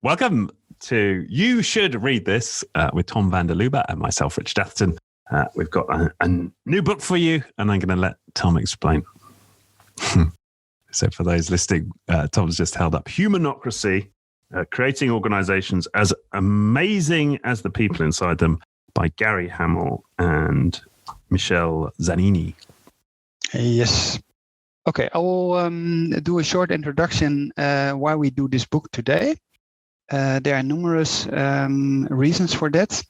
Welcome to You Should Read This with Tom van der Lubbe and myself, Richard Atherton. We've got a new book for you, and I'm going to let Tom explain. So for those listening, Tom's just held up Humanocracy, Creating Organizations as Amazing as the People Inside Them by Gary Hamel and Michele Zanini. Yes. Okay, I will do a short introduction why we do this book today. There are numerous reasons for that.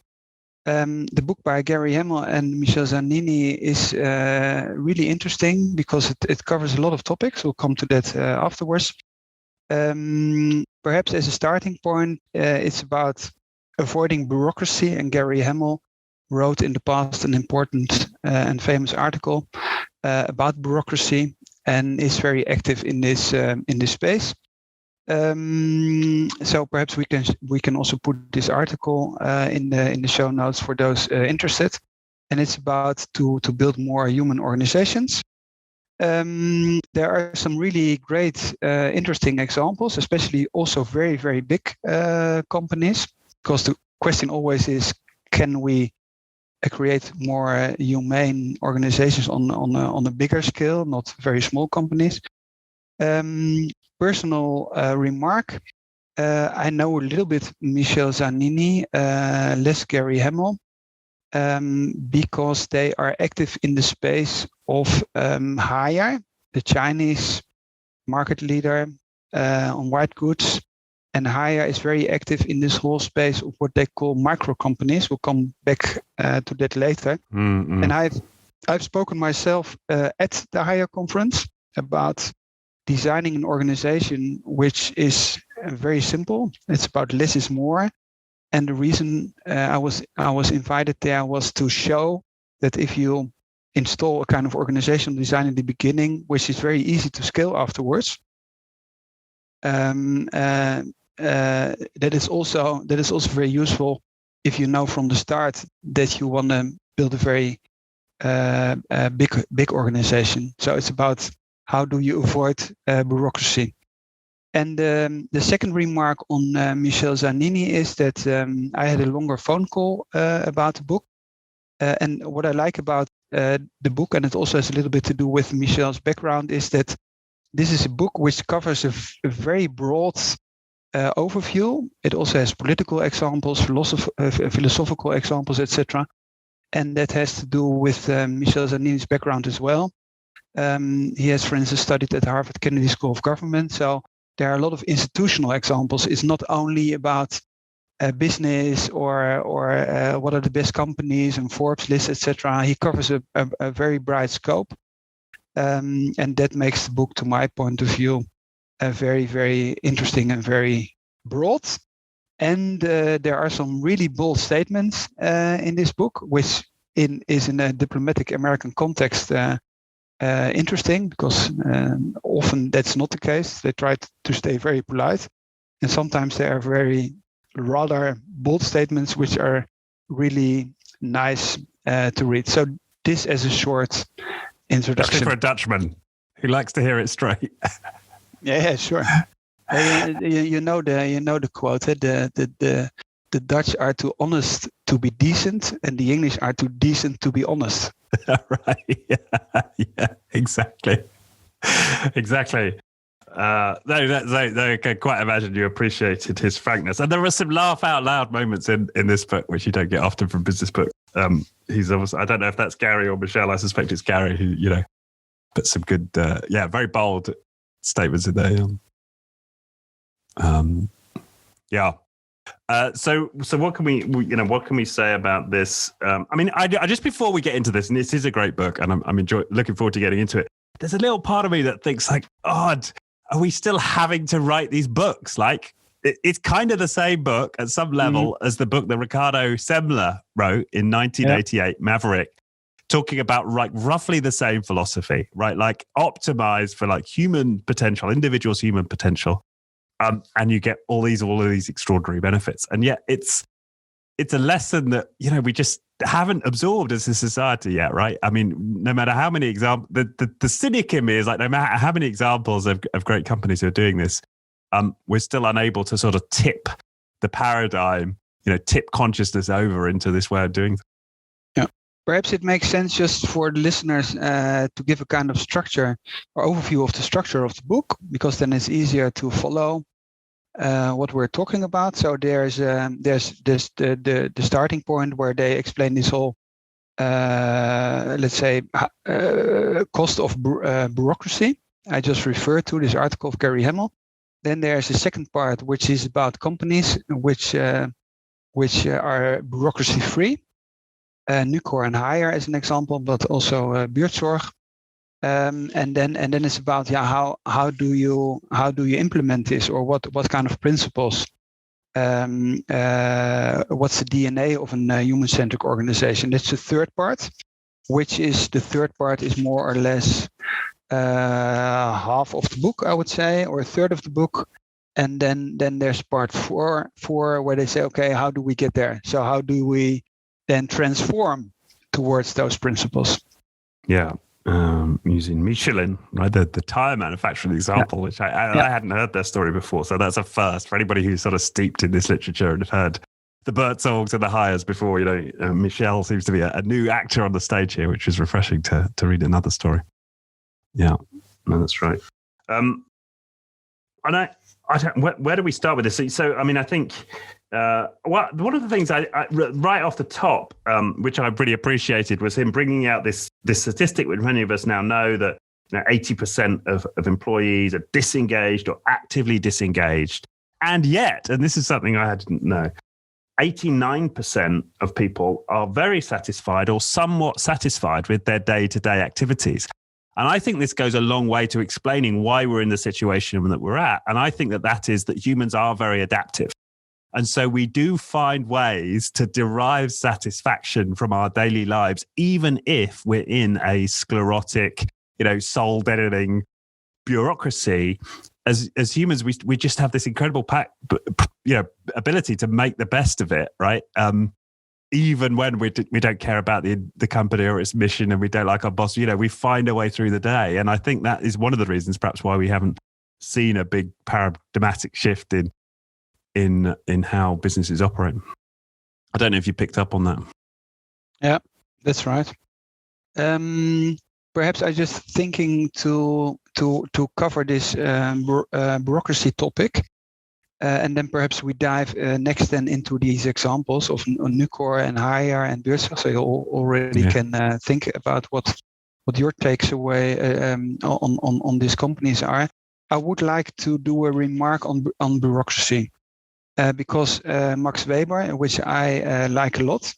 The book by Gary Hamel and Michele Zanini is really interesting because it covers a lot of topics. We'll come to that afterwards. Perhaps as a starting point, it's about avoiding bureaucracy, and Gary Hamel wrote in the past an important and famous article about bureaucracy and is very active in this space. So perhaps we can also put this article in the show notes for those interested. And it's about to build more human organizations. There are some really great, interesting examples, especially also very, very big companies, because the question always is, can we create more humane organizations on a bigger scale, not very small companies? Personal remark, I know a little bit Michele Zanini, less Gary Hamel, because they are active in the space of Haier, the Chinese market leader on white goods. And Haier is very active in this whole space of what they call micro companies. We'll come back to that later. Mm-hmm. And I've spoken myself at the Haier conference about designing an organization which is very simple. It's about less is more. And the reason I was invited there was to show that if you install a kind of organizational design in the beginning, which is very easy to scale afterwards, that is also very useful if you know from the start that you want to build a very big organization. So it's about how do you avoid bureaucracy? And the second remark on Michele Zanini is that I had a longer phone call about the book. And what I like about the book, and it also has a little bit to do with Michele's background, is that this is a book which covers a very broad overview. It also has political examples, philosophical examples, etc. And that has to do with Michele Zanini's background as well. He has, for instance, studied at Harvard Kennedy School of Government. So there are a lot of institutional examples. It's not only about business or what are the best companies and Forbes lists, etc. He covers a very broad scope. And that makes the book, to my point of view, very, very interesting and very broad. And there are some really bold statements in this book, which is in a diplomatic American context interesting, because often that's not the case. They try to stay very polite, and sometimes there are very rather bold statements which are really nice to read. So this as a short introduction. Especially for a Dutchman who likes to hear it straight. Yeah, sure. You know the quote. The Dutch are too honest to be decent, and the English are too decent to be honest. Right. Yeah, exactly. I can quite imagine you appreciated his frankness. And there were some laugh out loud moments in this book, which you don't get often from business books. He's obviously, I don't know if that's Gary or Michele. I suspect it's Gary who, put some good, very bold statements in there. Yeah. So what can we say about this? I just before we get into this, and this is a great book, and I'm looking forward to getting into it. There's a little part of me that thinks like, are we still having to write these books? Like, it's kind of the same book at some level as the book that Ricardo Semler wrote in 1988, Maverick, talking about roughly the same philosophy, right? Like optimize for like human potential, individuals' human potential. And you get all these extraordinary benefits. And yet it's a lesson that, we just haven't absorbed as a society yet, right? I mean, no matter how many examples, the cynic in me is like, no matter how many examples of great companies who are doing this, we're still unable to sort of tip the paradigm, tip consciousness over into this way of doing things. Yeah. Perhaps it makes sense just for the listeners to give a kind of structure or overview of the structure of the book, because then it's easier to follow what we're talking about. So there's this the starting point where they explain this whole let's say cost of bureaucracy. I just referred to this article of Gary Hamel. Then there's a second part which is about companies which are bureaucracy free. Nucor and Hire as an example, but also buurtzorg. And then it's about how do you implement this, or what kind of principles? What's the DNA of a human-centric organization? That's the third part, the third part is more or less half of the book, I would say, or a third of the book. And then there's part four where they say, okay, how do we get there? So how do we then transform towards those principles? Yeah. Using Michelin, right, the tire manufacturing example, which I hadn't heard their story before. So that's a first for anybody who's sort of steeped in this literature and have heard the buurtzorgs and the Hires before. Michele seems to be a new actor on the stage here, which is refreshing to read another story. Yeah, no, that's right. And where do we start with this? So, I mean, I think one of the things I right off the top, which I really appreciated, was him bringing out this statistic, which many of us now know, that 80% of employees are disengaged or actively disengaged. And yet, and this is something I didn't know, 89% of people are very satisfied or somewhat satisfied with their day-to-day activities. And I think this goes a long way to explaining why we're in the situation that we're at. And I think that is that humans are very adaptive. And so we do find ways to derive satisfaction from our daily lives, even if we're in a sclerotic, soul-deadening bureaucracy. As humans, we just have this incredible ability to make the best of it, right? Even when we don't care about the company or its mission, and we don't like our boss, we find a way through the day. And I think that is one of the reasons, perhaps, why we haven't seen a big paradigmatic shift in how businesses operate. I don't know if you picked up on that. Yeah, that's right. Perhaps I just thinking to cover this bureaucracy topic. And then perhaps we dive next then into these examples of Nucor and Hire and buurtzorg, so you already can think about what your takes away on these companies are. I would like to do a remark on bureaucracy, because Max Weber, which I like a lot,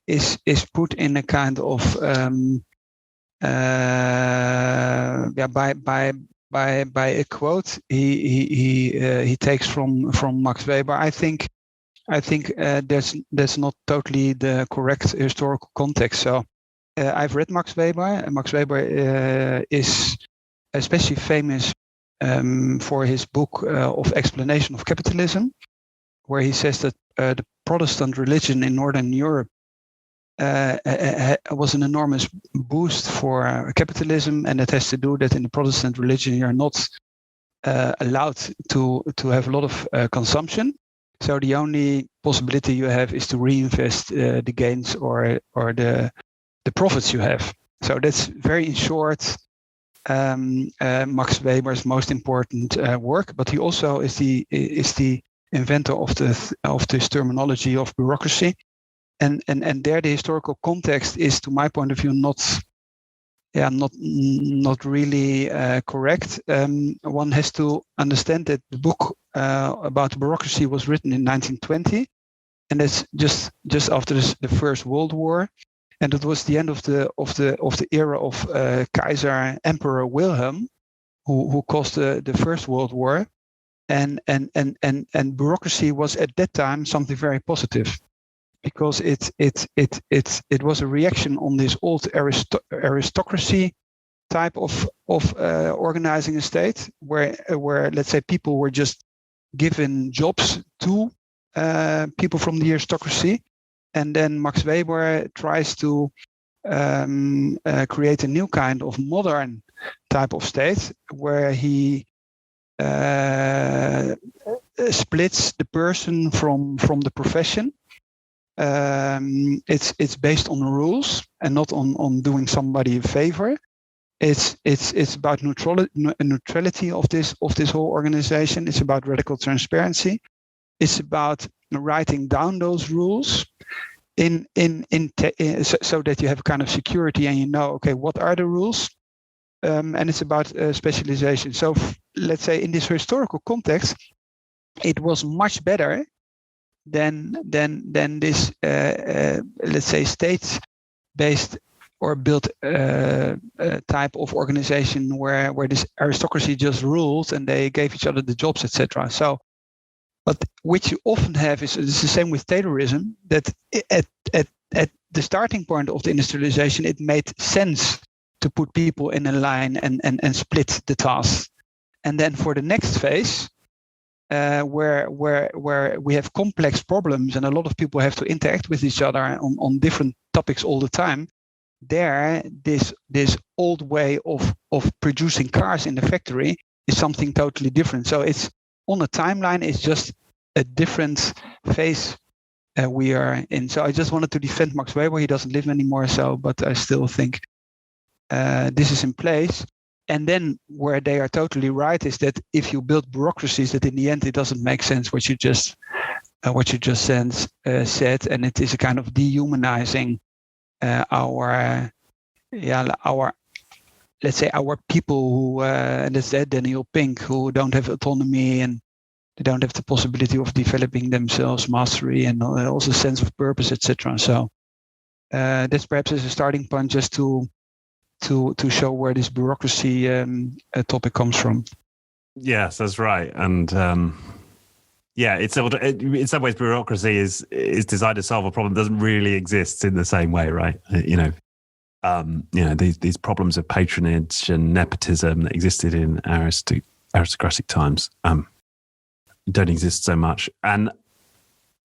is put in a kind of by a quote he takes from Max Weber. I think that's not totally the correct historical context. So I've read Max Weber. Max Weber is especially famous for his book of Explanation of Capitalism, where he says that the Protestant religion in Northern Europe was an enormous boost for capitalism, and it has to do that in the Protestant religion you're not allowed to have a lot of consumption. So the only possibility you have is to reinvest the gains or the profits you have. So that's very in short Max Weber's most important work. But he also is the inventor of this terminology of bureaucracy. And there the historical context is, to my point of view, not really correct. One has to understand that the book about bureaucracy was written in 1920, and that's just after the First World War, and it was the end of the era of Kaiser Emperor Wilhelm, who caused the First World War, and bureaucracy was at that time something very positive, because it was a reaction on this old aristocracy type of organizing a state, where let's say people were just given jobs to people from the aristocracy, and then Max Weber tries to create a new kind of modern type of state, where he splits the person from the profession. It's based on rules and not on doing somebody a favor. It's about neutrality of this whole organization. It's about radical transparency. It's about writing down those rules so that you have kind of security and you know, okay, what are the rules? And it's about specialization. So let's say in this historical context, it was much better than this let's say state-based or built type of organization where this aristocracy just ruled and they gave each other the jobs, etc. So, but which you often have is the same with Taylorism, that at the starting point of the industrialization, it made sense to put people in a line and split the tasks. And then for the next phase, where we have complex problems and a lot of people have to interact with each other on different topics all the time, there this old way of producing cars in the factory is something totally different. So it's on a timeline, it's just a different phase we are in. So I just wanted to defend Max Weber. He doesn't live anymore, but I still think this is in place. And then where they are totally right is that if you build bureaucracies, that in the end it doesn't make sense what you just said, and it is a kind of dehumanizing our let's say our people who let's say Daniel Pink, who don't have autonomy and they don't have the possibility of developing themselves, mastery, and also sense of purpose, etc. So that's perhaps as a starting point, just to show where this bureaucracy topic comes from. Yes, that's right, and in some ways, bureaucracy is designed to solve a problem that doesn't really exist in the same way, right? These problems of patronage and nepotism that existed in aristocratic times don't exist so much. And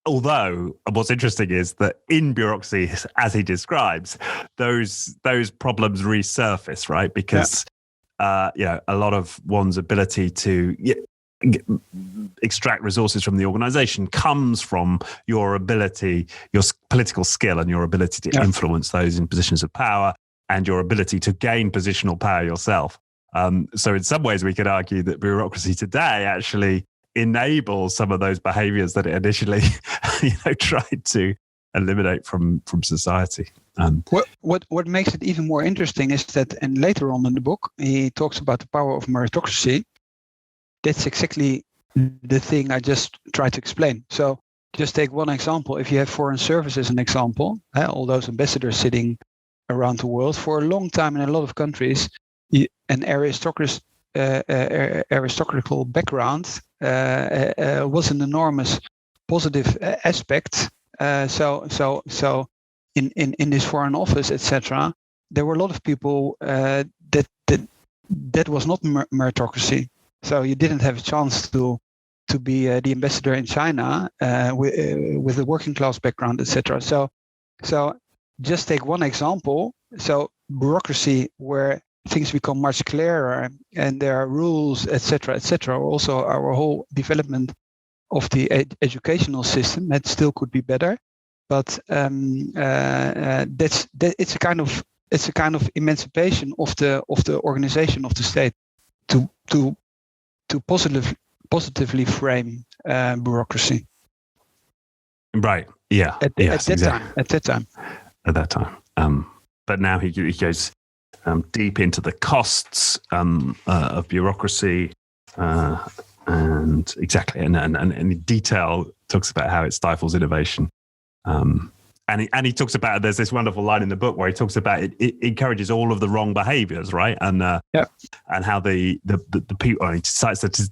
although what's interesting is that in bureaucracy, as he describes, those problems resurface, right? Because a lot of one's ability to extract resources from the organization comes from your ability, your political skill, and your ability to influence those in positions of power, and your ability to gain positional power yourself. So in some ways, we could argue that bureaucracy today actually enables some of those behaviors that it initially tried to eliminate from society. What makes it even more interesting is that, and later on in the book, he talks about the power of meritocracy. That's exactly the thing I just tried to explain. So just take one example. If you have foreign service as an example, all those ambassadors sitting around the world, for a long time in a lot of countries, an aristocratical background was an enormous positive aspect. So in this foreign office, etc., there were a lot of people that was not meritocracy. So you didn't have a chance to be the ambassador in China with a working class background, etc. So just take one example. So bureaucracy, where things become much clearer and there are rules, etc., etc. Also, our whole development of the educational system, that still could be better, but it's a kind of emancipation of the organization of the state to positively frame bureaucracy. Right. Yeah. At that time. But now he goes deep into the costs of bureaucracy, and in detail talks about how it stifles innovation. And he talks about, there's this wonderful line in the book where he talks about it encourages all of the wrong behaviors, right? And how the people, he cites that,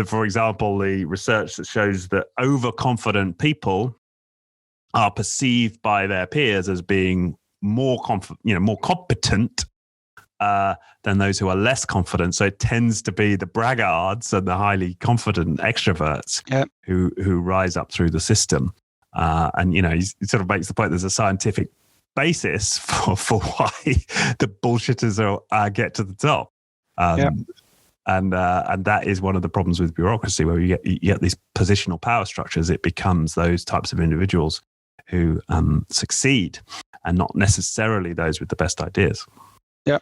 for example, the research that shows that overconfident people are perceived by their peers as being more competent than those who are less confident. So it tends to be the braggarts and the highly confident extroverts who rise up through the system. And he sort of makes the point there's a scientific basis for why the bullshitters get to the top. And that is one of the problems with bureaucracy, where you get these positional power structures. It becomes those types of individuals who succeed, and not necessarily those with the best ideas. Yeah,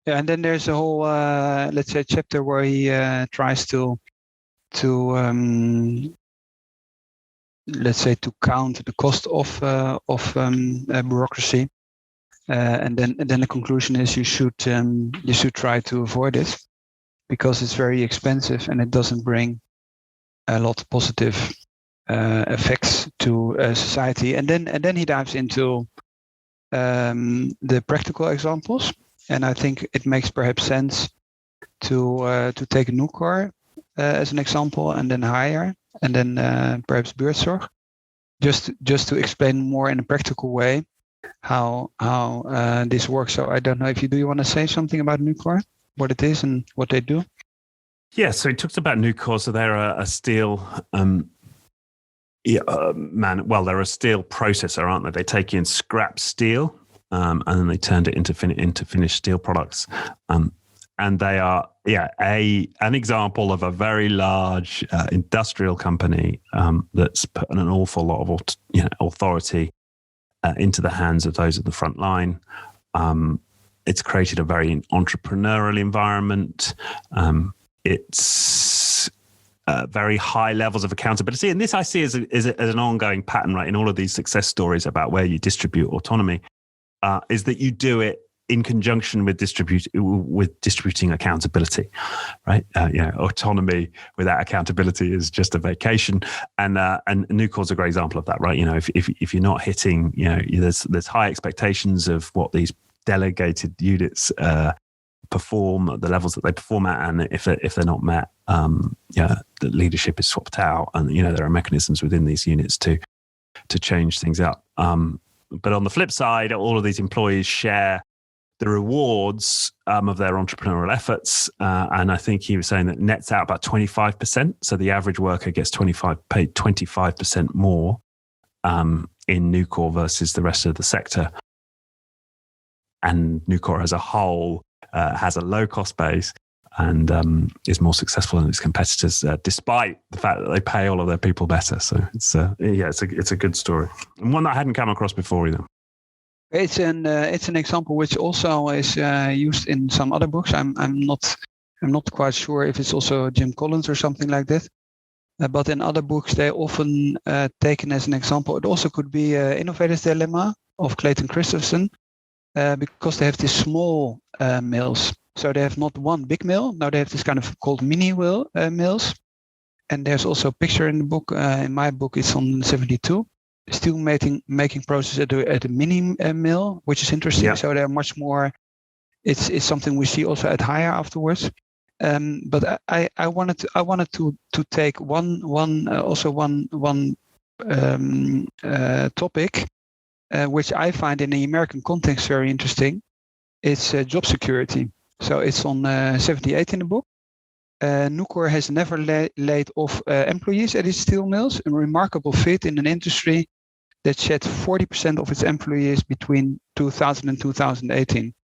and then there's a whole, let's say, chapter where he tries to let's say, to count the cost of bureaucracy, and then the conclusion is you should try to avoid it, because it's very expensive and it doesn't bring a lot of positive effects to society. And then he dives into the practical examples, and I think it makes perhaps sense to take Nucor as an example, and then Haier, and then perhaps Buurtzorg, just to explain more in a practical way how this works. So I don't know if you want to say something about Nucor, what it is and what they do? Yeah, so he talks about Nucor. So they're a steel they're a steel processor, aren't they? They take in scrap steel and then they turned it into finished steel products. And they are, an example of a very large industrial company that's put an awful lot of authority into the hands of those at the front line. It's created a very entrepreneurial environment. It's very high levels of accountability, and this I see as an ongoing pattern, right? In all of these success stories about where you distribute autonomy, is that you do it in conjunction with distributing accountability, right? Autonomy without accountability is just a vacation, and Nucor's a great example of that, right? If you're not hitting, there's high expectations of what these delegated units perform at the levels that they perform at, and if they're not met, the leadership is swapped out, and there are mechanisms within these units to change things up. But on the flip side, all of these employees share the rewards of their entrepreneurial efforts, and I think he was saying that nets out about 25%. So the average worker gets paid 25% more in Nucor versus the rest of the sector. And Nucor as a whole has a low cost base and is more successful than its competitors, despite the fact that they pay all of their people better. So it's a good story, and one that I hadn't come across before either. It's an example which also is used in some other books. I'm not quite sure if it's also Jim Collins or something like that. But in other books, they're often taken as an example. It also could be Innovator's Dilemma of Clayton Christensen, because they have these small mills. So they have not one big mill. Now they have this kind of called mini mills. And there's also a picture in the book. In my book, it's on 72. Steel making process at a mini mill, which is interesting. Yeah. So they're much more. It's something we see also at Haier afterwards. But I wanted to take one topic, which I find in the American context very interesting. It's job security. So it's on 78 in the book. Nucor has never laid off employees at its steel mills, a remarkable feat in an industry that shed 40% of its employees between 2000 and 2018.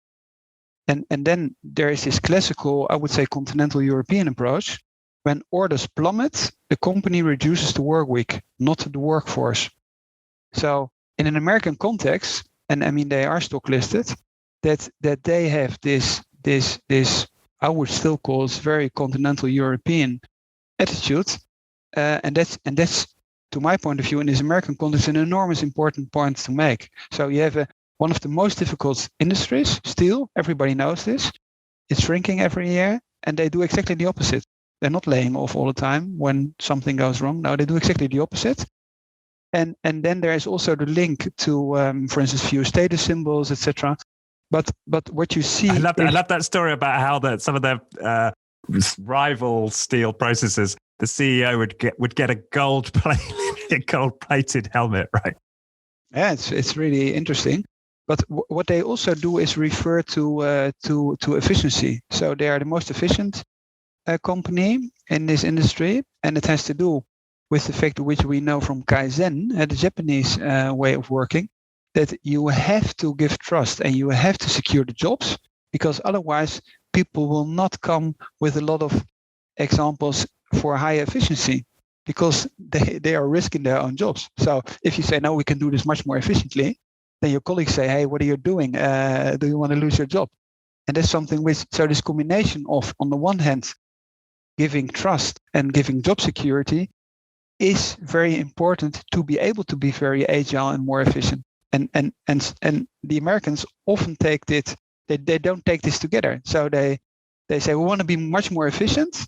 And then there is this classical, I would say, continental European approach. When orders plummet, the company reduces the work week, not the workforce. So in an American context, and I mean they are stock listed, that they have this I would still call it very continental European attitude, and that's to my point of view in this American context an enormous important point to make. So you have one of the most difficult industries, steel. Everybody knows this. It's shrinking every year, and they do exactly the opposite. They're not laying off all the time when something goes wrong. No, they do exactly the opposite. And then there is also the link to, for instance, few status symbols, etc. But what you see, I love that story about how some of their rival steel processes, the CEO would get a gold-plated helmet, right? Yeah, it's really interesting. But what they also do is refer to efficiency. So they are the most efficient company in this industry, and it has to do with the fact which we know from Kaizen, the Japanese way of working, that you have to give trust and you have to secure the jobs, because otherwise people will not come with a lot of examples for high efficiency because they are risking their own jobs. So if you say, no, we can do this much more efficiently, then your colleagues say, hey, what are you doing? Do you want to lose your job? And that's something so this combination of, on the one hand, giving trust and giving job security is very important to be able to be very agile and more efficient. And the Americans often take it, they don't take this together. So they say, we want to be much more efficient,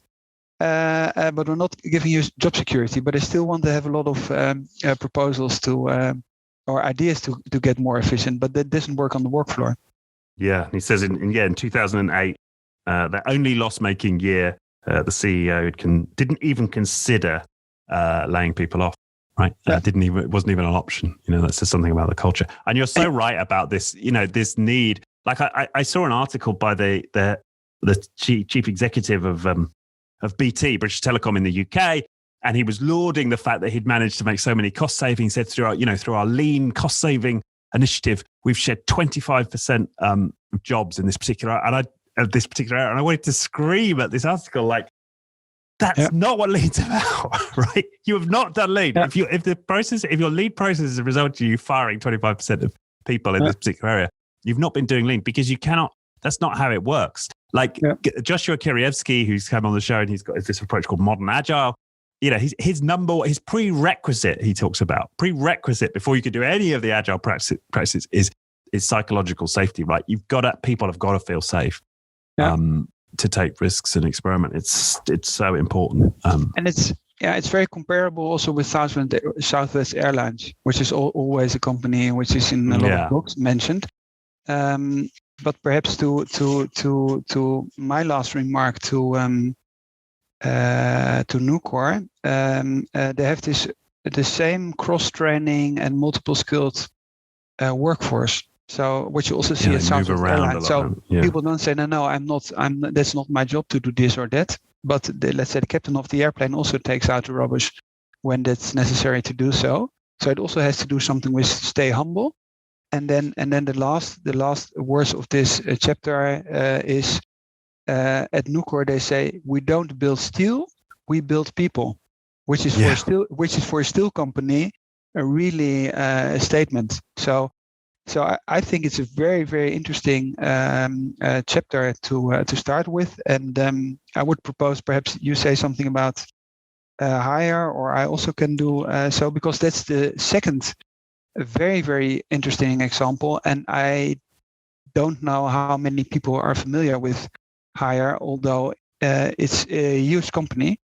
but we're not giving you job security. But they still want to have a lot of proposals or ideas to get more efficient. But that doesn't work on the work floor. Yeah, he says in 2008, the only loss-making year, the CEO didn't even consider laying people off. Right, Yeah. It wasn't even an option. That says something about the culture. And you're so right about this. This need. Like I saw an article by the chief executive of BT, British Telecom in the UK, and he was lauding the fact that he'd managed to make so many cost savings. He said through our lean cost saving initiative, we've shed 25% of jobs in this particular area. And I wanted to scream at this article like, that's not what lean's about, right? You have not done lean. Yeah. If your lean process is a result of you firing 25% of people in this particular area, you've not been doing lean because you cannot. That's not how it works. Like Joshua Kirievsky, who's come on the show, and he's got this approach called modern agile. His prerequisite he talks about before you could do any of the agile practices is psychological safety, right? People have got to feel safe. Yeah. To take risks and experiment. It's so important. And it's very comparable also with Southwest Airlines, which is always a company which is in a lot of books mentioned. But perhaps to my last remark to Nucor, they have the same cross training and multiple skilled workforce. So what you also see at Southwest Airlines. So people don't say, no, I'm not. That's not my job to do this or that. But let's say the captain of the airplane also takes out the rubbish when that's necessary to do so. So it also has to do something with stay humble. And then the last words of this chapter is at Nucor they say, we don't build steel, we build people, which is for a steel company a really a statement. So I think it's a very, very interesting chapter to start with, and I would propose perhaps you say something about hire, or I also can do so, because that's the second very, very interesting example, and I don't know how many people are familiar with hire, although it's a huge company.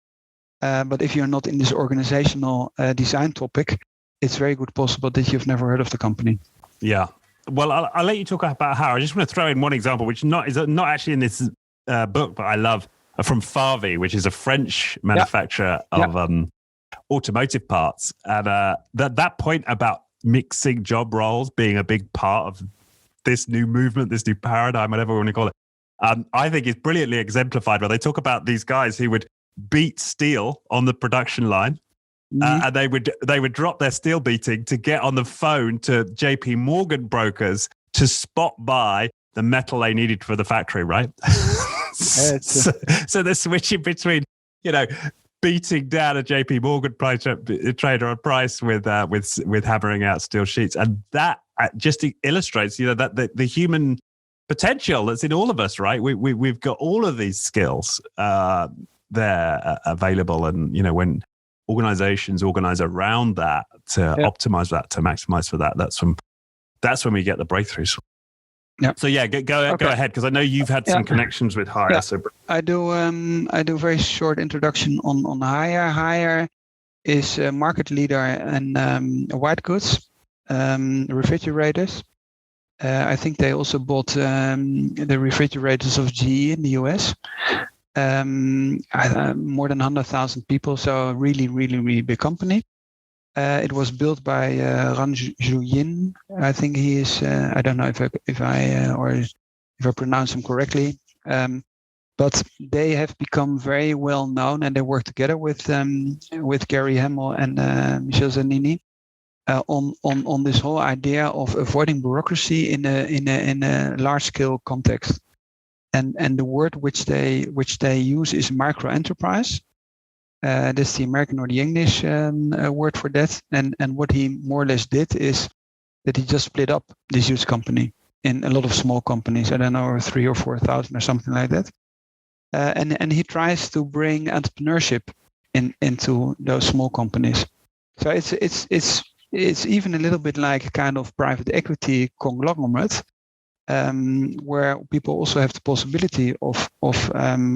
But if you're not in this organizational design topic, it's very good possible that you've never heard of the company. Yeah. Well, I'll let you talk about how. I just want to throw in one example, which is not actually in this book, but I love, from Favi, which is a French manufacturer of automotive parts. And that point about mixing job roles being a big part of this new movement, this new paradigm, whatever we want to call it, I think is brilliantly exemplified where they talk about these guys who would beat steel on the production line. And they would drop their steel beating to get on the phone to JP Morgan brokers to spot buy the metal they needed for the factory, right? So they're switching between, beating down a JP Morgan trader on price with hammering out steel sheets, and that just illustrates, that the human potential that's in all of us, right? We've got all of these skills there available, and when organizations organize around that to optimize that, to maximize for that, that's when we get the breakthroughs. Yeah. So go ahead, because I know you've had some connections with hire. Yeah. So I do a very short introduction on hire. Hire is a market leader in white goods, refrigerators. I think they also bought the refrigerators of GE in the US. More than 100,000 people, so a really, really, really big company. It was built by Ran Juyin. I think he is. I don't know if I pronounce him correctly. But they have become very well known, and they work together with Gary Hamel and Michele Zanini on this whole idea of avoiding bureaucracy in a large scale context. and the word which they use is micro enterprise. That's the American or the English word for that. And what he more or less did is that he just split up this huge company in a lot of small companies. I don't know, 3,000 or 4,000 or something like that. And he tries to bring entrepreneurship into those small companies. So it's even a little bit like a kind of private equity conglomerate, where people also have the possibility of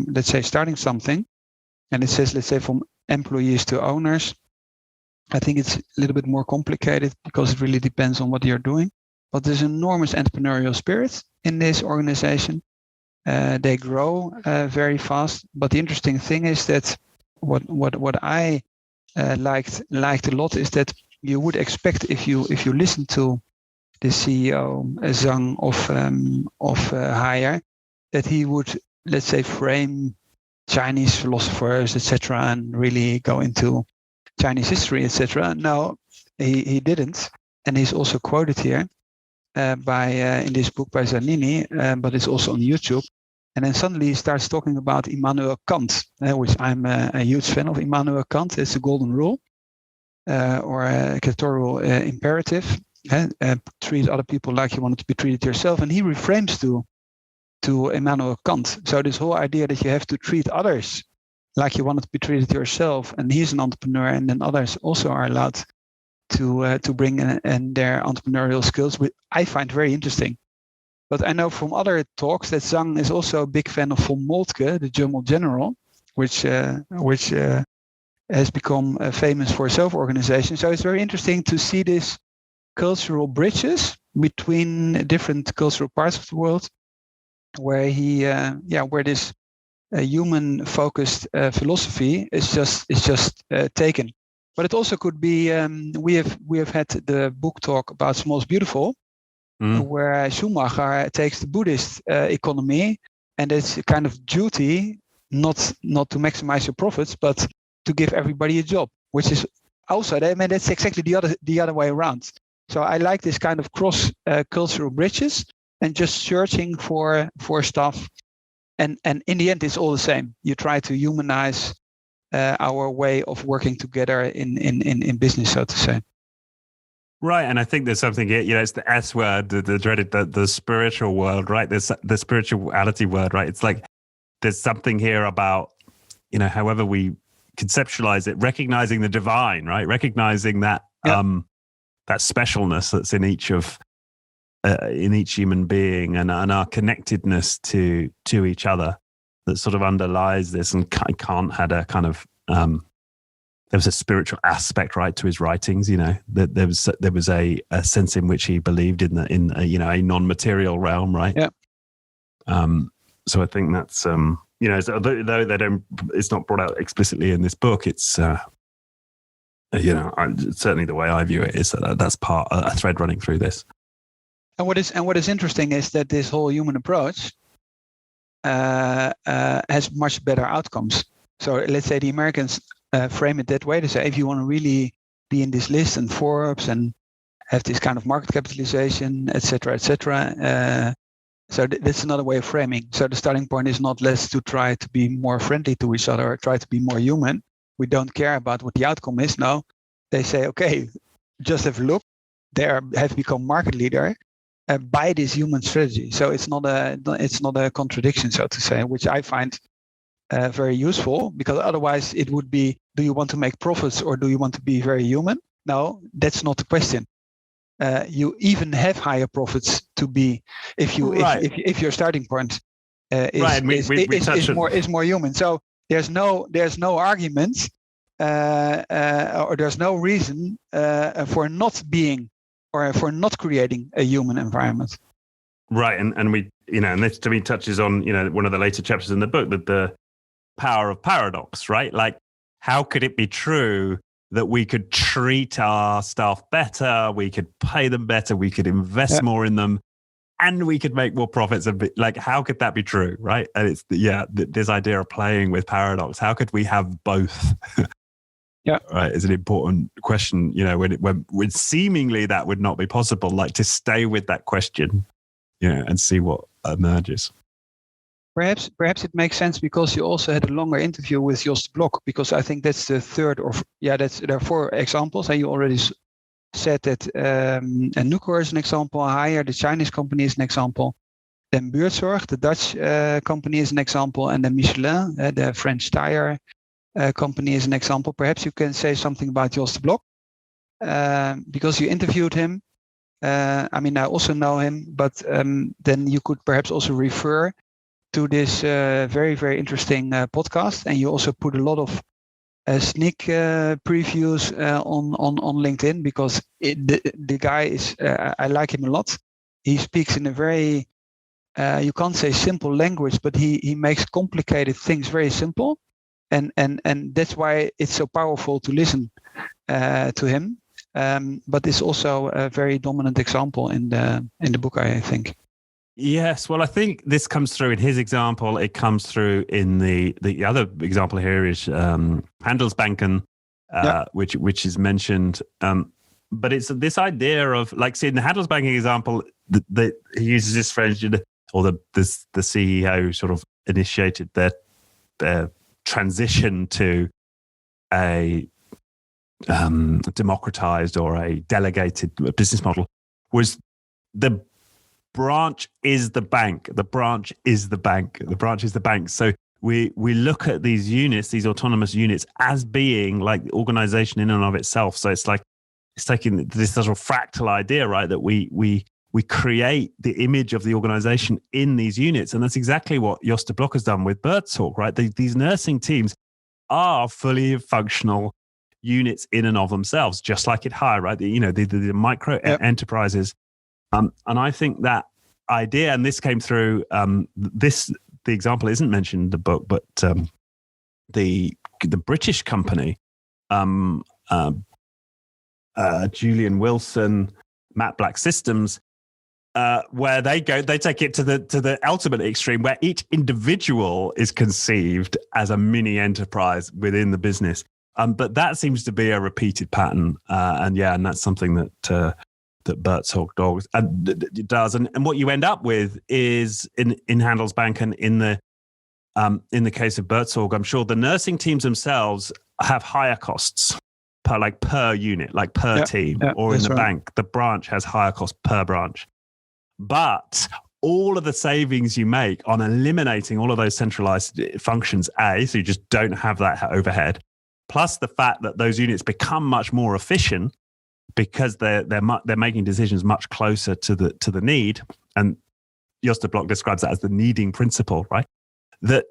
let's say starting something, and it says, let's say, from employees to owners. I think it's a little bit more complicated because it really depends on what you're doing. But there's enormous entrepreneurial spirit in this organization. They grow very fast. But the interesting thing is that what I liked a lot is that you would expect if you listen to the CEO Zhang of Haier, that he would, let's say, frame Chinese philosophers, etc., and really go into Chinese history, etc. No, he didn't, and he's also quoted here by in this book by Zanini, but it's also on YouTube. And then suddenly he starts talking about Immanuel Kant, which I'm a huge fan of. Immanuel Kant is the golden rule, or a categorical imperative. Treat other people like you want to be treated yourself, and he reframes to Immanuel Kant. So this whole idea that you have to treat others like you want to be treated yourself, and he's an entrepreneur, and then others also are allowed to bring in their entrepreneurial skills, which I find very interesting. But I know from other talks that Zhang is also a big fan of von Moltke, the German general, which has become famous for self-organization. So it's very interesting to see this cultural bridges between different cultural parts of the world, where where this human-focused philosophy is just taken. But it also could be we have had the book talk about Small is Beautiful, where Schumacher takes the Buddhist economy, and it's a kind of duty not to maximize your profits, but to give everybody a job, which is also, I mean, that's exactly the other way around. So I like this kind of cross cultural bridges and just searching for stuff, and in the end it's all the same. You try to humanize our way of working together in business, so to say. Right, and I think there's something here. It's the S word, the dreaded, the spiritual world, right? There's the spirituality word, right? It's like there's something here about, however we conceptualize it, recognizing the divine, right? Recognizing that that specialness that's in each human being, and our connectedness to each other that sort of underlies this. And Kant had a kind of there was a spiritual aspect, right, to his writings. That there was a sense in which he believed in a non-material realm, right? Yeah. So I think that's although they don't, it's not brought out explicitly in this book. It's certainly the way I view it is that's part a thread running through this. And what is interesting is that this whole human approach has much better outcomes. So let's say the Americans frame it that way. They say, if you want to really be in this list and Forbes and have this kind of market capitalization, etc., so that's another way of framing. So the starting point is not let's to try to be more friendly to each other or try to be more human. We don't care about what the outcome is. No, they say, okay, just have a look. They have become market leader by this human strategy. So it's not a contradiction, so to say, which I find very useful, because otherwise it would be, do you want to make profits or do you want to be very human? No, that's not the question. You even have higher profits to be if your starting point is more human. So there's no argument or there's no reason for not being or for not creating a human environment. Right, and we and this to me touches on one of the later chapters in the book, that the power of paradox, right? Like, how could it be true that we could treat our staff better, we could pay them better, we could invest more in them, and we could make more profits? Like, how could that be true, right? And it's this idea of playing with paradox. How could we have both? Right, is an important question. When seemingly that would not be possible. Like, to stay with that question, and see what emerges. Perhaps it makes sense because you also had a longer interview with Jos de Blok, because I think that's the third there are 4 examples, and you already said that Nucor is an example, Haier, the Chinese company, is an example. Then Buurtzorg, the Dutch company, is an example, and then Michelin, the French tire company, is an example. Perhaps you can say something about Jos de Blok, because you interviewed him. I also know him, but then you could perhaps also refer to this very, very interesting podcast, and you also put a lot of sneak previews on LinkedIn, because the guy is I like him a lot. He speaks in a very you can't say simple language, but he makes complicated things very simple, and that's why it's so powerful to listen to him. But it's also a very dominant example in the book, I think. Yes, well, I think this comes through in his example. It comes through in the other example here is Handelsbanken, which is mentioned. But it's this idea of, like, see, in the Handelsbanken example, he uses this phrase, or the CEO sort of initiated their transition to a democratized or a delegated business model, was the branch is the bank. The branch is the bank. The branch is the bank. So we look at these units, these autonomous units, as being like the organization in and of itself. So it's taking this sort of fractal idea, right? That we create the image of the organization in these units. And that's exactly what Jos de Blok has done with Buurtzorg, right? These nursing teams are fully functional units in and of themselves, just like at Haier, right? The micro enterprises. And I think that idea, and this came through, the example isn't mentioned in the book, but the British company, Julian Wilson, Matt Black Systems, where they take it to the ultimate extreme, where each individual is conceived as a mini enterprise within the business. But that seems to be a repeated pattern, and that's something that Buurtzorg does. And what you end up with is in Handelsbanken, in the case of Buurtzorg, I'm sure the nursing teams themselves have higher costs per unit, like per team, or in the bank, the branch has higher cost per branch. But all of the savings you make on eliminating all of those centralized functions, so you just don't have that overhead, plus the fact that those units become much more efficient because they're making decisions much closer to the need, and Jos de Blok describes that as the needing principle, right? That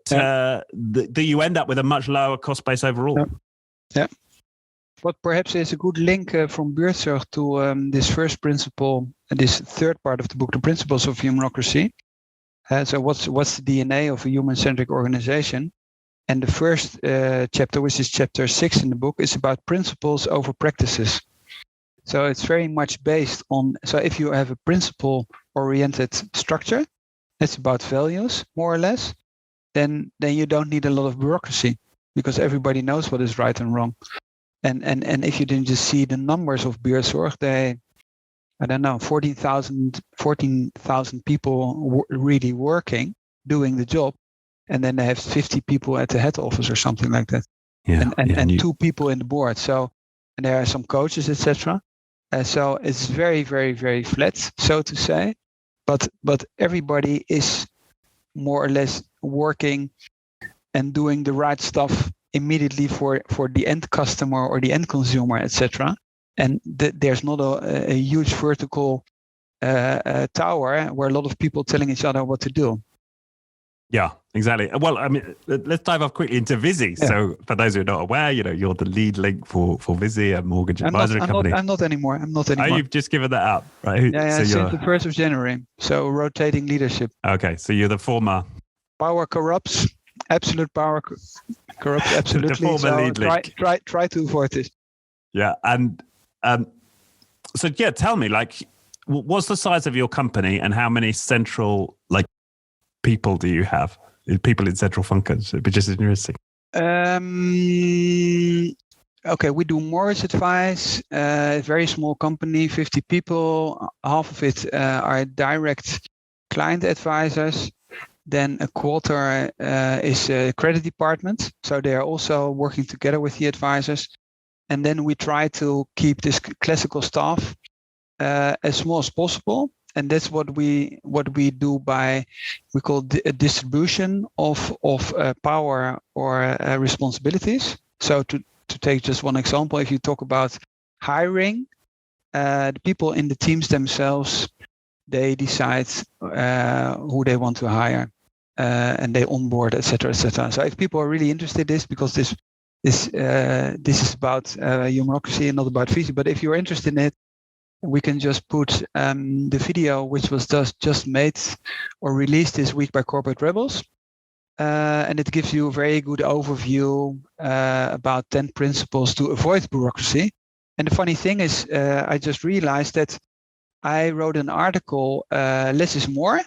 you end up with a much lower cost base overall. Yeah. What perhaps is a good link from Buurtzorg to this first principle, this third part of the book, the principles of humanocracy. So what's the DNA of a human-centric organization? And the first chapter, which is chapter 6 in the book, is about principles over practices. So it's very much based on, so if you have a principle-oriented structure, it's about values, more or less, then you don't need a lot of bureaucracy, because everybody knows what is right and wrong. And if you didn't just see the numbers of Buurtzorg, they, I don't know, 14,000 people really working, doing the job, and then they have 50 people at the head office or something like that. And 2 people in the board. So, and there are some coaches, etc. So it's very, very, very flat, so to say. But everybody is more or less working and doing the right stuff immediately for the end customer or the end consumer, etc. And there's not a huge vertical tower where a lot of people telling each other what to do. Yeah, exactly. Well, I mean, let's dive off quickly into Viisi. Yeah. So for those who are not aware, you're the lead link for Viisi, a mortgage advisory company. I'm not anymore. Oh, you've just given that up, right? Yeah, so since the 1st of January. So rotating leadership. Okay, so you're the former. Power corrupts. Absolute power corrupts. Absolutely. The former lead link. Try to avoid this. Yeah, and so tell me, what's the size of your company and how many central people do you have? People in central functions. It'd be just interesting. Okay, we do mortgage advice. Very small company, 50 people. Half of it are direct client advisors. Then a quarter is a credit department. So they are also working together with the advisors. And then we try to keep this classical staff as small as possible. And that's what we do by, we call a distribution of power or responsibilities. So to take just one example, if you talk about hiring, the people in the teams themselves, they decide who they want to hire, and they onboard, etc., etc. So if people are really interested in this, because this is about Humanocracy and not about Viisi, but if you're interested in it, we can just put the video, which was just made or released this week by Corporate Rebels. And it gives you a very good overview about 10 principles to avoid bureaucracy. And the funny thing is, I just realized that I wrote an article, Less is More,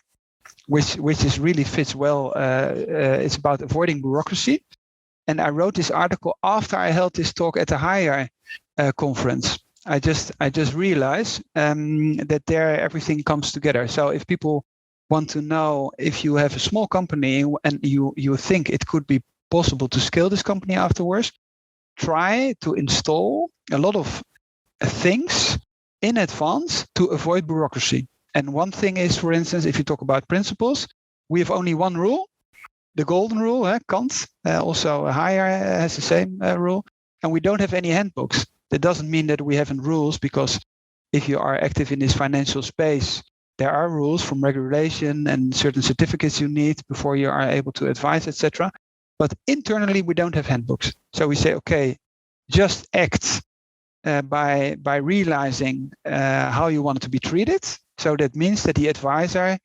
which is really fits well. It's about avoiding bureaucracy. And I wrote this article after I held this talk at the Hire conference. I just realized that there everything comes together. So if people want to know, if you have a small company and you think it could be possible to scale this company afterwards, try to install a lot of things in advance to avoid bureaucracy. And one thing is, for instance, if you talk about principles, we have only one rule, the golden rule, Kant. Also Hire has the same rule. And we don't have any handbooks. That doesn't mean that we haven't rules, because if you are active in this financial space, there are rules from regulation and certain certificates you need before you are able to advise, etc. But internally, we don't have handbooks. So we say, okay, just act by realizing how you want it to be treated. So that means that the advisor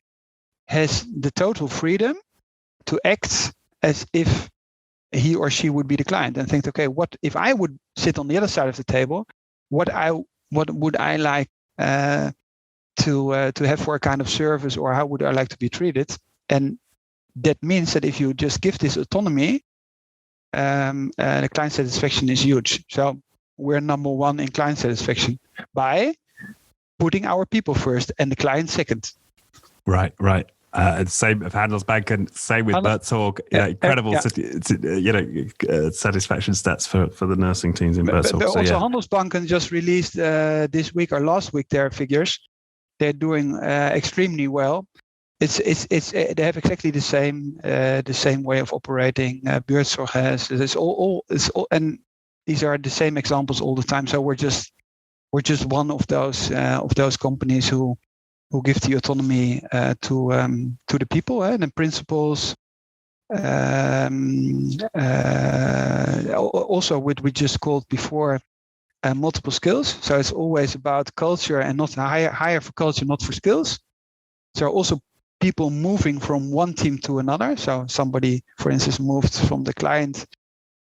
has the total freedom to act as if he or she would be the client, and think, okay, what if I would sit on the other side of the table? What would I like to have for a kind of service, or how would I like to be treated? And that means that if you just give this autonomy, the client satisfaction is huge. So we're number one in client satisfaction by putting our people first and the client second. Right. Same of Handelsbanken, same with Bertsorg. Incredible, satisfaction stats for the nursing teams in Bertsorg. But also Handelsbanken just released this week or last week their figures. They're doing extremely well. It's they have exactly the same way of operating. Bertsorg has. It's all, and these are the same examples all the time. So we're just one of those companies who give the autonomy to the people and the principles. Also, what we just called before, multiple skills. So it's always about culture and not hire for culture, not for skills. So also people moving from one team to another. So somebody, for instance, moved from the client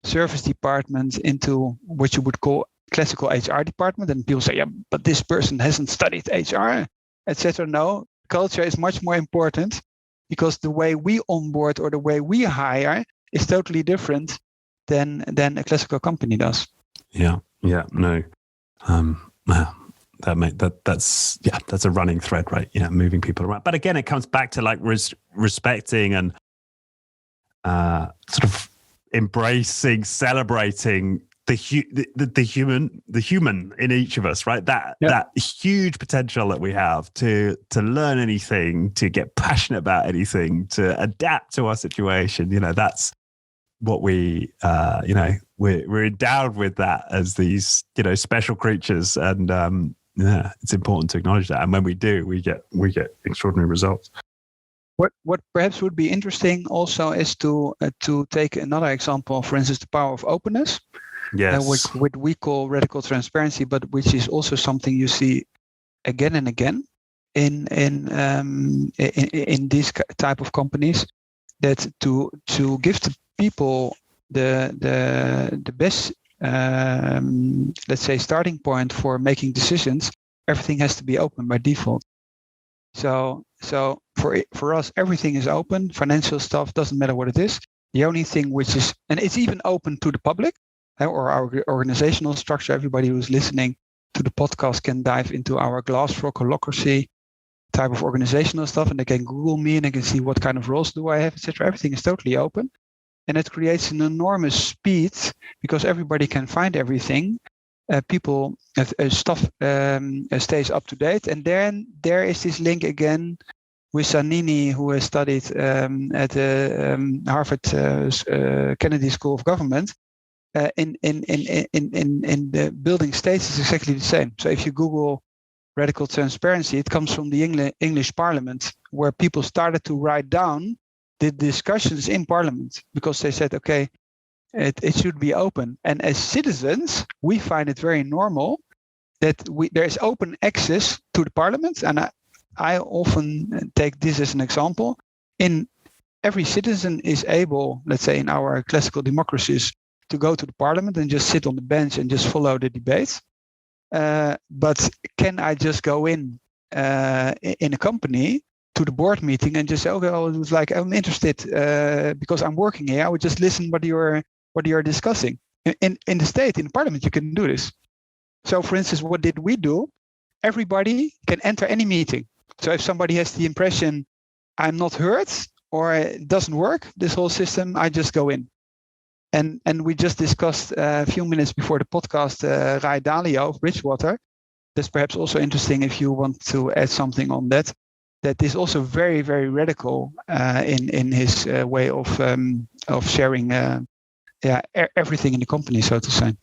service department into what you would call classical HR department, and people say, yeah, but this person hasn't studied HR, etc. No, culture is much more important, because the way we onboard or the way we hire is totally different than a classical company does. No. That's a running thread, right? Moving people around. But again, it comes back to like respecting and sort of embracing, celebrating the human in each of us, right? That huge potential that we have to learn anything, to get passionate about anything, to adapt to our situation. That's what we're endowed with, that as these special creatures, and it's important to acknowledge that. And when we do, we get extraordinary results. What perhaps would be interesting also is to take another example, for instance, the power of openness. Yes. What we call radical transparency, but which is also something you see again and again in these type of companies, that to give the people the best let's say starting point for making decisions, everything has to be open by default. So for us, everything is open. Financial stuff doesn't matter what it is. The only thing which is, and it's even open to the public, or our organizational structure. Everybody who's listening to the podcast can dive into our Glassrock Holacracy type of organizational stuff, and they can Google me and they can see what kind of roles do I have, etc. Everything is totally open. And it creates an enormous speed because everybody can find everything. People stuff stays up to date. And then there is this link again with Zanini, who has studied at the Harvard Kennedy School of Government. In the building states is exactly the same. So if you Google radical transparency, it comes from the English Parliament, where people started to write down the discussions in Parliament because they said, okay, it should be open. And as citizens, we find it very normal that there is open access to the Parliament. And I often take this as an example. In every citizen is able, let's say in our classical democracies, to go to the Parliament and just sit on the bench and just follow the debates. But can I just go in a company to the board meeting and just say, okay, it was like, I'm interested because I'm working here. I would just listen what you're discussing. In the state, in the Parliament, you can do this. So, for instance, what did we do? Everybody can enter any meeting. So if somebody has the impression I'm not heard or it doesn't work, this whole system, I just go in. And we just discussed a few minutes before the podcast, Rai Dalio of Bridgewater. That's perhaps also interesting if you want to add something on that. That is also very, very radical in his way of sharing everything in the company, so to say.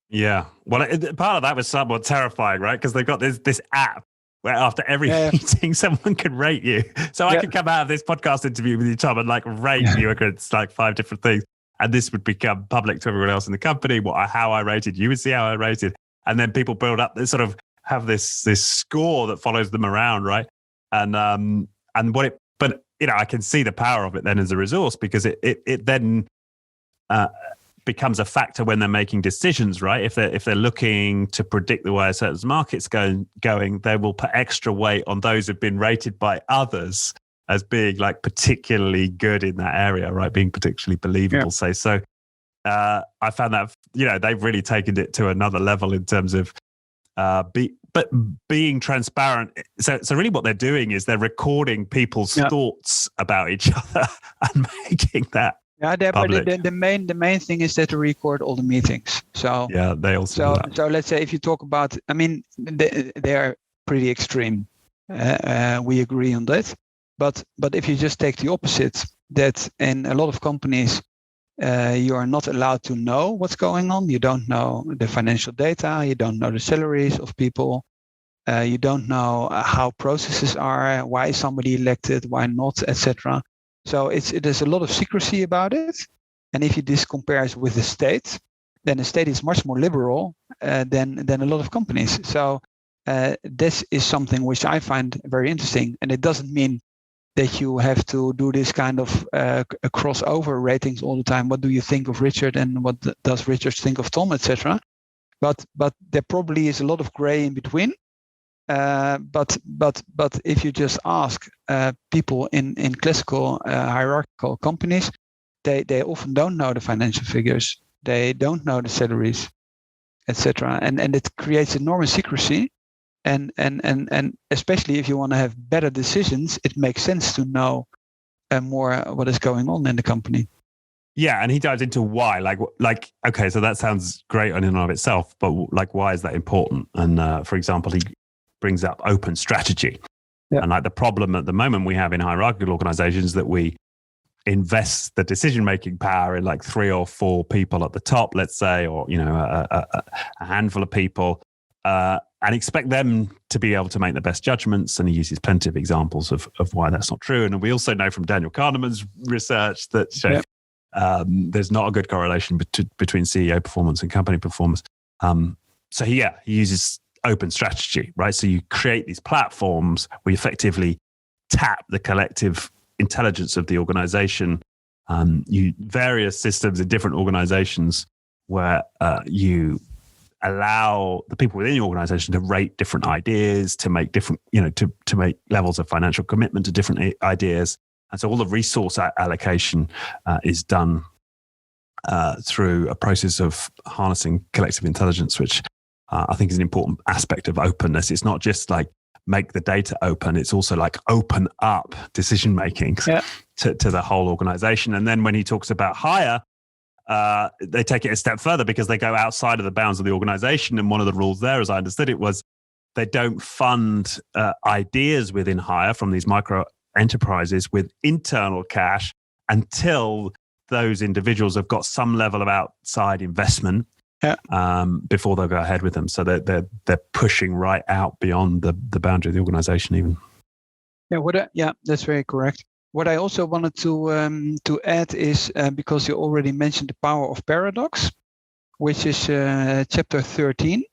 Yeah. Well, part of that was somewhat terrifying, right? Because they've got this app where after every meeting, someone can rate you. So I could come out of this podcast interview with you, Tom, and like rate you against like 5 different things. And this would become public to everyone else in the company. How I rated, you would see how I rated, and then people build up. They sort of have this score that follows them around, right? And but I can see the power of it then as a resource because it then becomes a factor when they're making decisions, right? If they're looking to predict the way a certain market's going, they will put extra weight on those who've been rated by others as being like particularly good in that area, right? Being particularly believable, say. So I found that, they've really taken it to another level in terms of being transparent. So really what they're doing is they're recording people's thoughts about each other and making that public. But the main thing is that they record all the meetings. So they also do that. So let's say if you talk about, they are pretty extreme. We agree on that. But if you just take the opposite, that in a lot of companies, you are not allowed to know what's going on. You don't know the financial data. You don't know the salaries of people. You don't know how processes are, why is somebody elected, why not, etc. So there's a lot of secrecy about it. And if you this compares with the state, then the state is much more liberal than a lot of companies. So this is something which I find very interesting. And it doesn't mean that you have to do this kind of crossover ratings all the time. What do you think of Richard and what does Richard think of Tom, etc. But there probably is a lot of gray in between. But if you just ask people in classical hierarchical companies, they often don't know the financial figures. They don't know the salaries, etc. And it creates enormous secrecy. And especially if you want to have better decisions, it makes sense to know more what is going on in the company. Yeah, and he dives into why. Like okay, so that sounds great in and of itself, but like, why is that important? And for example, he brings up open strategy, and like the problem at the moment we have in hierarchical organizations that we invest the decision-making power in like 3 or 4 people at the top, let's say, or a handful of people. And expect them to be able to make the best judgments. And he uses plenty of examples of why that's not true. And we also know from Daniel Kahneman's research that there's not a good correlation between CEO performance and company performance. So he uses open strategy, right? So you create these platforms where you effectively tap the collective intelligence of the organization. Various systems in different organizations where you allow the people within the organization to rate different ideas, to make different, to make levels of financial commitment to different ideas. And so all the resource allocation is done through a process of harnessing collective intelligence, which I think is an important aspect of openness. It's not just like make the data open. It's also like open up decision making to the whole organization. And then when he talks about hire, they take it a step further because they go outside of the bounds of the organization. And one of the rules there, as I understood it, was they don't fund ideas within hire from these micro enterprises with internal cash until those individuals have got some level of outside investment before they'll go ahead with them. So they're pushing right out beyond the boundary of the organization even. Yeah, that's very correct. What I also wanted to add is, because you already mentioned the power of paradox, which is chapter 13,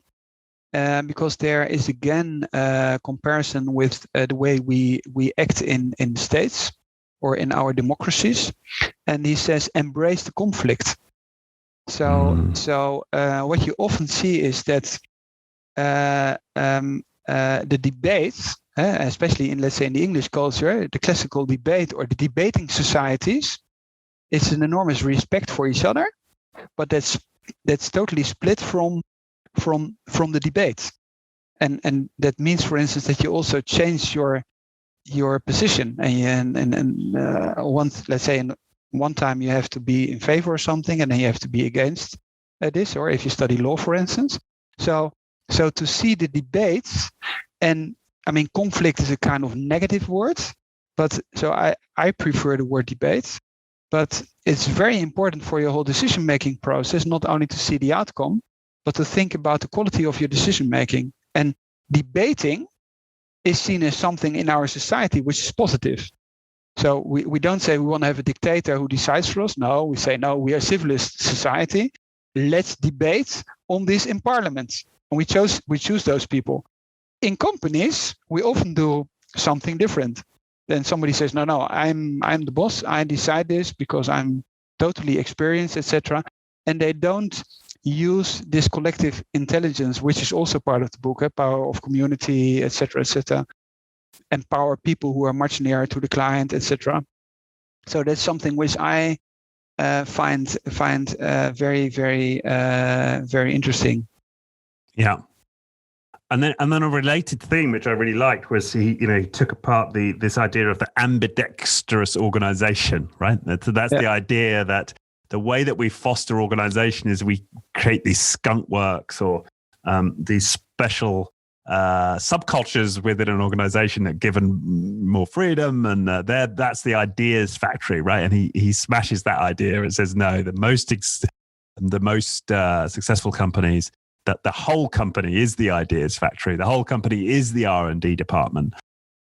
because there is again a comparison with the way we act in the States or in our democracies. And he says, embrace the conflict. So what you often see is that the debates, especially in, let's say, in the English culture, the classical debate or the debating societies, it's an enormous respect for each other, but that's totally split from the debate, and that means, for instance, that you also change your position, and let's say in one time you have to be in favor of something, and then you have to be against this, or if you study law, for instance. So to see the debates, and I mean, conflict is a kind of negative word, but so I prefer the word debate, but it's very important for your whole decision-making process, not only to see the outcome, but to think about the quality of your decision-making. And debating is seen as something in our society which is positive. So we don't say we want to have a dictator who decides for us. No, we say, no, we are a civilist society. Let's debate on this in parliament. And we choose those people. In companies, we often do something different. Then somebody says, no, I'm the boss. I decide this because I'm totally experienced, etc. And they don't use this collective intelligence, which is also part of the book, power of community, etc., empower people who are much nearer to the client, etc. So that's something which I find very, very, very interesting. Yeah. And then a related theme which I really liked was he took apart this idea of the ambidextrous organization, right? That's the idea that the way that we foster organization is we create these skunk works or these special subcultures within an organization that given more freedom, and that's the ideas factory, right? And he smashes that idea and says, no, the most successful companies, that the whole company is the ideas factory. The whole company is the R&D department.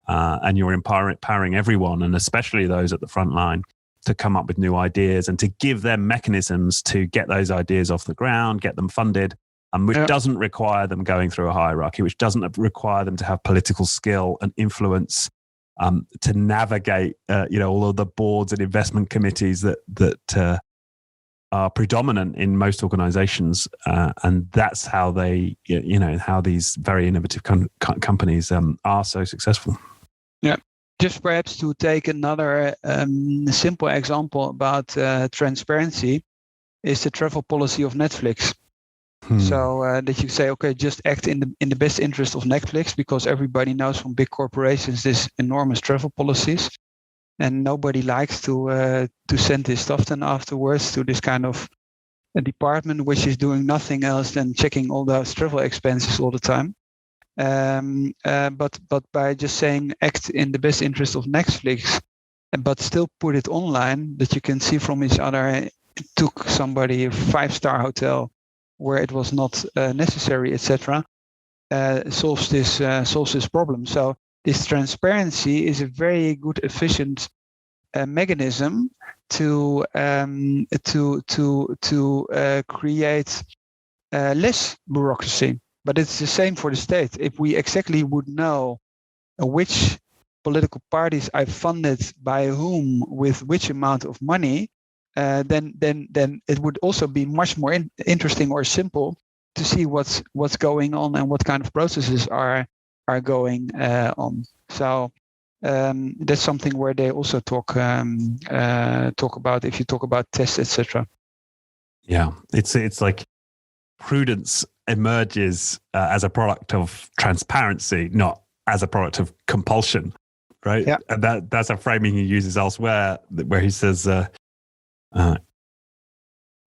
And you're empowering everyone, and especially those at the front line, to come up with new ideas and to give them mechanisms to get those ideas off the ground, get them funded, which doesn't require them going through a hierarchy, which doesn't require them to have political skill and influence to navigate, all of the boards and investment committees that are predominant in most organizations. And that's how how these very innovative companies are so successful. Yeah. Just perhaps to take another simple example about transparency is the travel policy of Netflix. So that you say, okay, just act in the best interest of Netflix, because everybody knows from big corporations this enormous travel policies, and nobody likes to send this stuff then afterwards to this kind of a department which is doing nothing else than checking all those travel expenses all the time. But by just saying act in the best interest of Netflix, but still put it online, that you can see from each other, it took somebody a 5-star hotel where it was not necessary, etc., solves this problem. So this transparency is a very good, efficient mechanism to create less bureaucracy. But it's the same for the state. If we exactly would know which political parties are funded by whom with which amount of money, then it would also be much more interesting or simple to see what's going on and what kind of processes are going on. So that's something where they also talk about, if you talk about tests, etc. Yeah, it's like prudence emerges as a product of transparency, not as a product of compulsion, right? Yeah. And that's a framing he uses elsewhere, where he says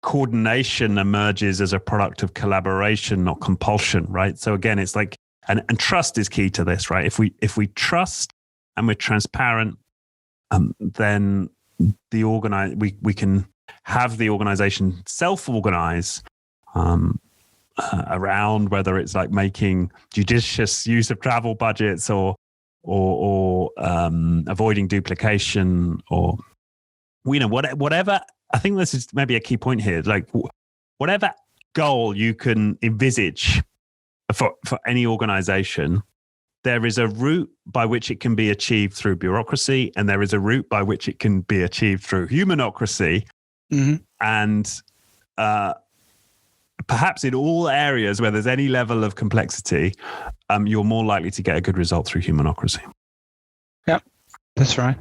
coordination emerges as a product of collaboration, not compulsion, right? So again, it's like, and trust is key to this, right? If we trust and we're transparent, then we can have the organization self-organize around whether it's like making judicious use of travel budgets or avoiding duplication, or whatever. I think this is maybe a key point here. Like whatever goal you can envisage for any organization, there is a route by which it can be achieved through bureaucracy, and there is a route by which it can be achieved through humanocracy. Mm-hmm. And perhaps in all areas where there's any level of complexity, you're more likely to get a good result through humanocracy. Yeah, that's right.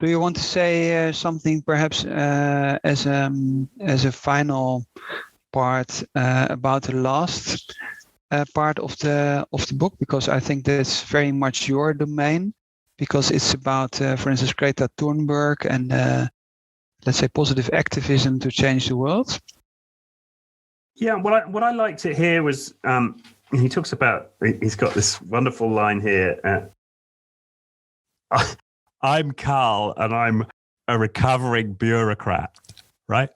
Do you want to say something perhaps as a final part about the last part of the book? Because I think that's very much your domain, because it's about, for instance, Greta Thunberg and let's say positive activism to change the world. Yeah, what I liked it here was he talks about, he's got this wonderful line here. I'm Carl and I'm a recovering bureaucrat, right?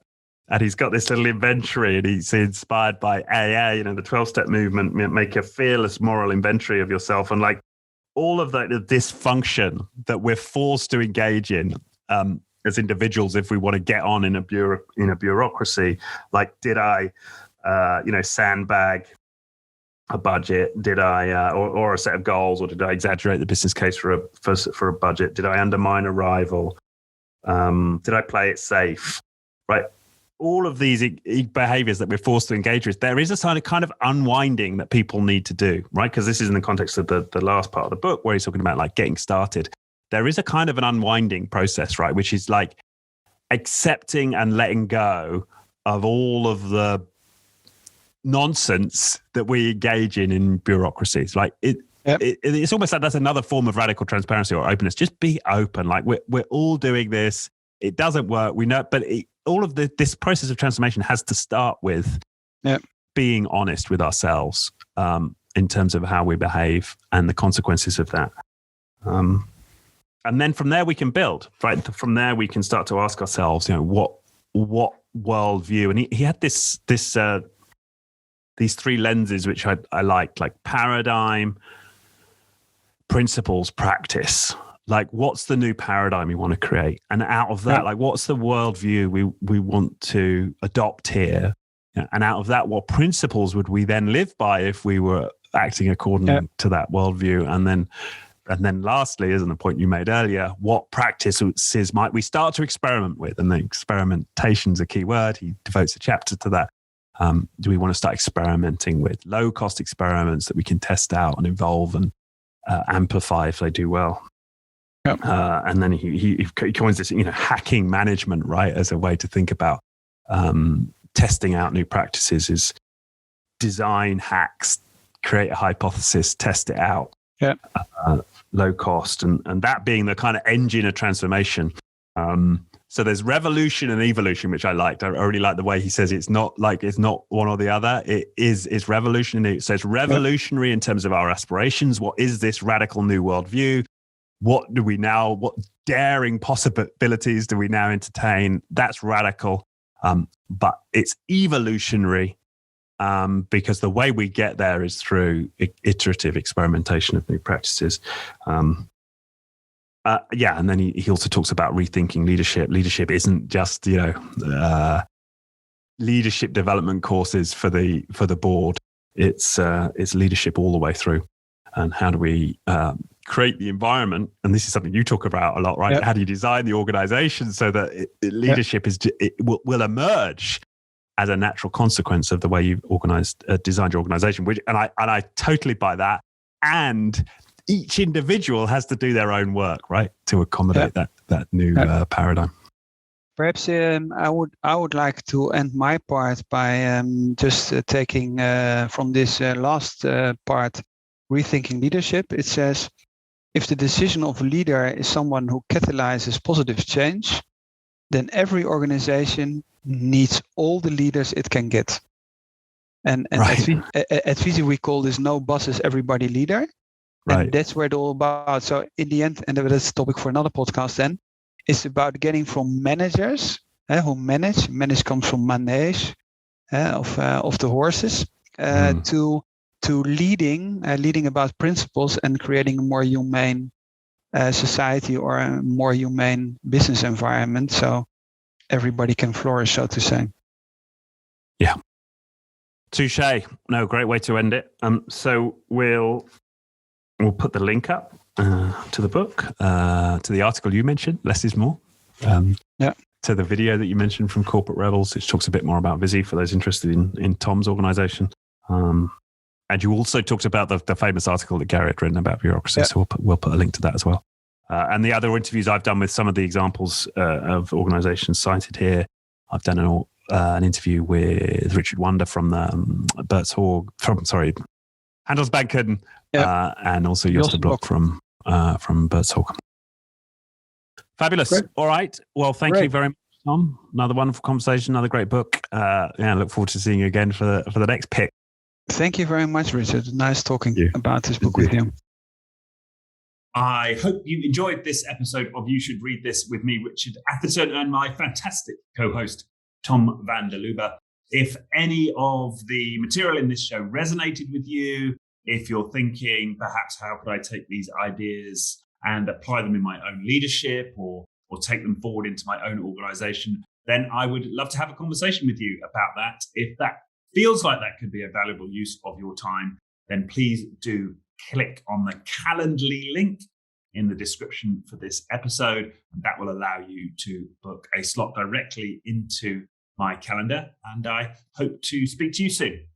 And he's got this little inventory, and he's inspired by AA, the 12-step movement, make a fearless moral inventory of yourself. And like all of the dysfunction that we're forced to engage in as individuals, if we want to get on in a bureaucracy, like did I, sandbag a budget? Did I, or a set of goals, or did I exaggerate the business case for a budget? Did I undermine a rival? Did I play it safe? Right. All of these behaviors that we're forced to engage with, there is a kind of unwinding that people need to do, right? Because this is in the context of the last part of the book where he's talking about like getting started. There is a kind of an unwinding process, right? Which is like accepting and letting go of all of the nonsense that we engage in bureaucracies. Like it's almost like that's another form of radical transparency or openness. Just be open. Like we're all doing this. It doesn't work. We know, but all of this process of transformation has to start with being honest with ourselves in terms of how we behave and the consequences of that. And then from there we can build, right? From there we can start to ask ourselves, what worldview? And he had these three lenses which I liked, like paradigm, principles, practice. Like, what's the new paradigm we want to create? And out of that, like, what's the worldview we want to adopt here? And out of that, what principles would we then live by if we were acting according to that worldview? And then lastly, isn't the point you made earlier, what practices might we start to experiment with? And the experimentation's a key word. He devotes a chapter to that. Do we want to start experimenting with low-cost experiments that we can test out and evolve and amplify if they do well? Yep. And then he coins this, hacking management, right, as a way to think about testing out new practices. Is design hacks, create a hypothesis, test it out. Yeah. Low cost, and that being the kind of engine of transformation. So there's revolution and evolution, which I liked. I really like the way he says it's not one or the other. It's revolutionary. So it's revolutionary in terms of our aspirations. What is this radical new worldview? What daring possibilities do we now entertain? That's radical. But it's evolutionary because the way we get there is through iterative experimentation of new practices. And then he also talks about rethinking leadership. Leadership isn't just leadership development courses for the board. It's leadership all the way through. And how do we create the environment? And this is something you talk about a lot, right? Yep. How do you design the organization so that leadership will emerge as a natural consequence of the way you've designed your organization? And I totally buy that. And each individual has to do their own work, right, to accommodate that new paradigm. Perhaps I would like to end my part by just taking from this last part, Rethinking Leadership. It says, if the decision of a leader is someone who catalyzes positive change, then every organization needs all the leaders it can get. And Right. at Viisi, we call this no bosses, everybody leader. Right. And that's what it's all about. So in the end, and that's a topic for another podcast then, it's about getting from managers who manage comes from manage, of the horses, to leading about principles and creating a more humane society or a more humane business environment, so everybody can flourish, so to say. Yeah. Touche. No, great way to end it. So we'll put the link up to the book, to the article you mentioned, Less is More. To the video that you mentioned from Corporate Rebels, which talks a bit more about Viisi for those interested in Tom's organization. And you also talked about the famous article that Gary had written about bureaucracy. Yeah. So we'll put a link to that as well. And the other interviews I've done with some of the examples of organizations cited here. I've done an interview with Richard Wonder from Handelsbanken, and also Josta Block from Bertshorg. Fabulous. Great. All right. Well, thank you very much, Tom. Another wonderful conversation, another great book. Look forward to seeing you again for the next pick. Thank you very much, Richard. Nice talking about this book with you. I hope you enjoyed this episode of You Should Read This with me, Richard Atherton, and my fantastic co-host, Tom van der Lubbe. If any of the material in this show resonated with you, if you're thinking, perhaps, how could I take these ideas and apply them in my own leadership or take them forward into my own organization, then I would love to have a conversation with you about that. If that feels like that could be a valuable use of your time, then please do click on the Calendly link in the description for this episode, and that will allow you to book a slot directly into my calendar. And I hope to speak to you soon.